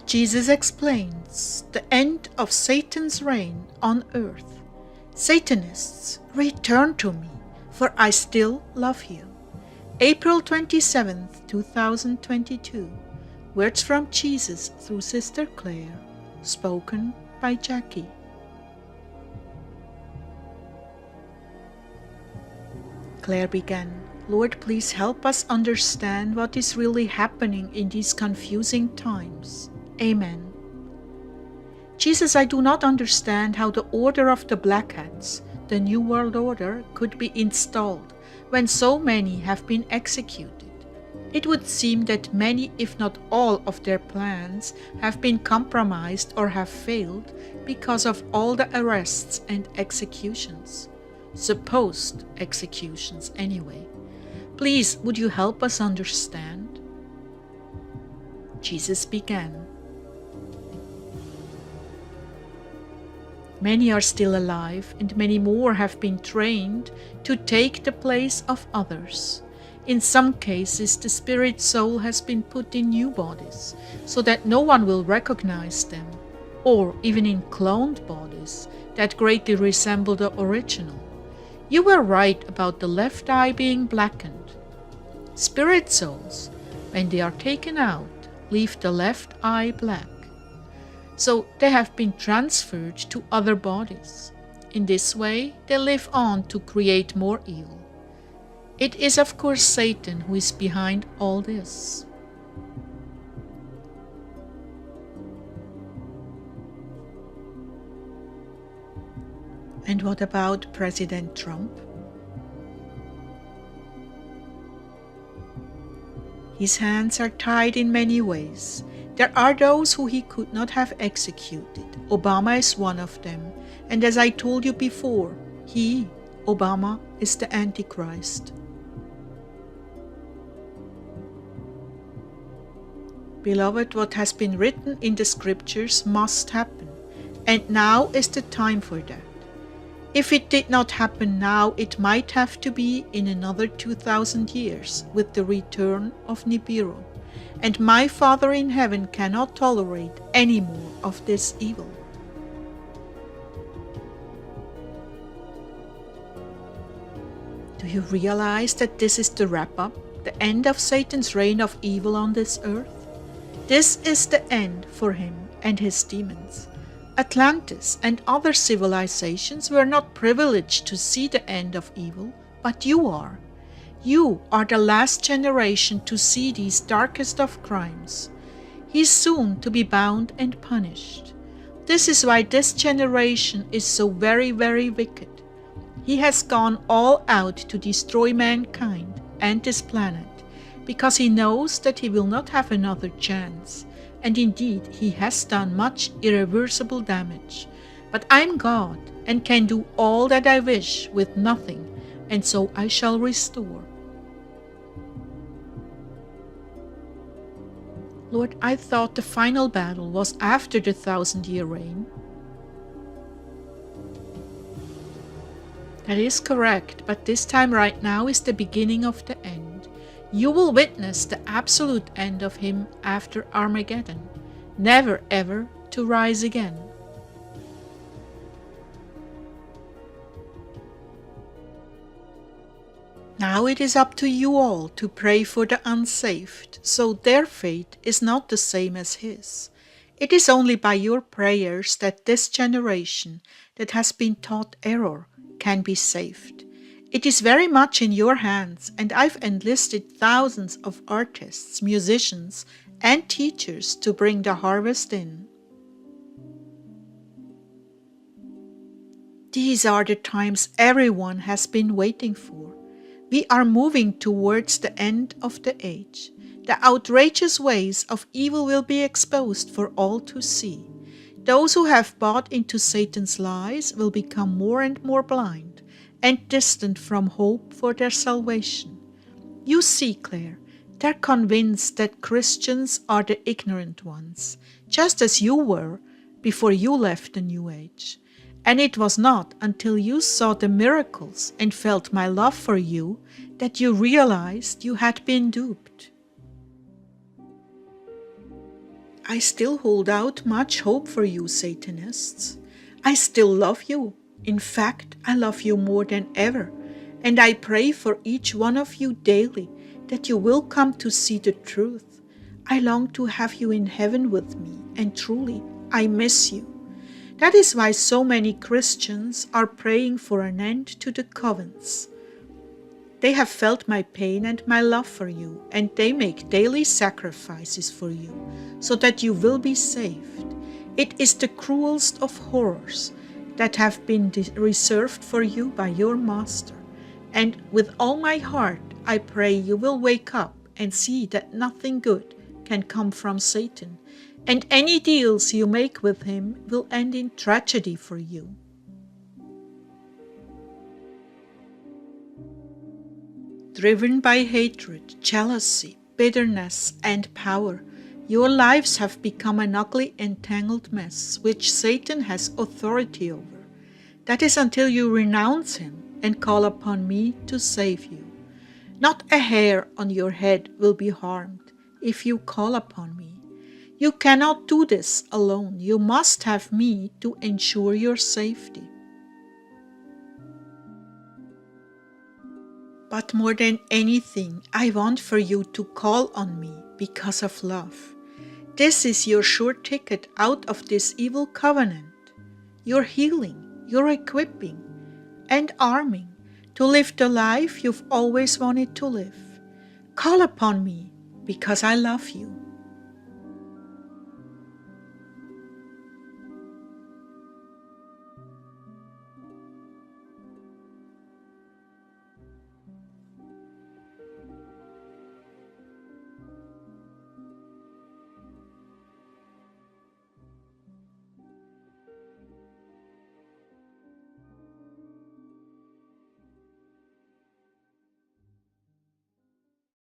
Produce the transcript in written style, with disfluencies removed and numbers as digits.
Jesus explains the end of Satan's reign on earth. Satanists, return to me, for I still love you. April 27th, 2022. Words from Jesus through Sister Claire, spoken by Jackie. Claire began, Lord, please help us understand what is really happening in these confusing times. Amen. Jesus, I do not understand how the order of the Black Hats, the New World Order, could be installed when so many have been executed. It would seem that many, if not all, of their plans have been compromised or have failed because of all the arrests and executions. Supposed executions, anyway. Please, would you help us understand? Jesus began. Many are still alive, and many more have been trained to take the place of others. In some cases, the spirit soul has been put in new bodies, so that no one will recognize them, or even in cloned bodies that greatly resemble the original. You were right about the left eye being blackened. Spirit souls, when they are taken out, leave the left eye black. So they have been transferred to other bodies. In this way, they live on to create more evil. It is of course Satan who is behind all this. And what about President Trump? His hands are tied in many ways. There are those who he could not have executed. Obama is one of them. And as I told you before, he, Obama, is the Antichrist. Beloved, what has been written in the scriptures must happen. And now is the time for that. If it did not happen now, it might have to be in another 2,000 years with the return of Nibiru. And my Father in heaven cannot tolerate any more of this evil. Do you realize that this is the wrap-up, the end of Satan's reign of evil on this earth? This is the end for him and his demons. Atlantis and other civilizations were not privileged to see the end of evil, but you are. You are the last generation to see these darkest of crimes. He is soon to be bound and punished. This is why this generation is so very, very wicked. He has gone all out to destroy mankind and this planet, because he knows that he will not have another chance. And indeed, he has done much irreversible damage. But I am God and can do all that I wish with nothing, and so I shall restore. Lord, I thought the final battle was after the 1,000-year reign. That is correct, but this time right now is the beginning of the end. You will witness the absolute end of him after Armageddon, never ever to rise again. Now it is up to you all to pray for the unsaved, so their fate is not the same as his. It is only by your prayers that this generation that has been taught error can be saved. It is very much in your hands, and I've enlisted thousands of artists, musicians, and teachers to bring the harvest in. These are the times everyone has been waiting for. We are moving towards the end of the age. The outrageous ways of evil will be exposed for all to see. Those who have bought into Satan's lies will become more and more blind and distant from hope for their salvation. You see, Claire, they're convinced that Christians are the ignorant ones, just as you were before you left the New Age. And it was not until you saw the miracles and felt my love for you that you realized you had been duped. I still hold out much hope for you, Satanists. I still love you. In fact, I love you more than ever, and I pray for each one of you daily that you will come to see the truth. I long to have you in heaven with me, and truly, I miss you. That is why so many Christians are praying for an end to the covens. They have felt my pain and my love for you, and they make daily sacrifices for you, so that you will be saved. It is the cruelest of horrors that have been reserved for you by your master. And with all my heart, I pray you will wake up and see that nothing good can come from Satan, and any deals you make with him will end in tragedy for you. Driven by hatred, jealousy, bitterness, and power, your lives have become an ugly, entangled mess which Satan has authority over. That is until you renounce him and call upon me to save you. Not a hair on your head will be harmed if you call upon me. You cannot do this alone. You must have me to ensure your safety. But more than anything, I want for you to call on me because of love. This is your sure ticket out of this evil covenant, your healing, your equipping, and arming to live the life you've always wanted to live. Call upon me because I love you.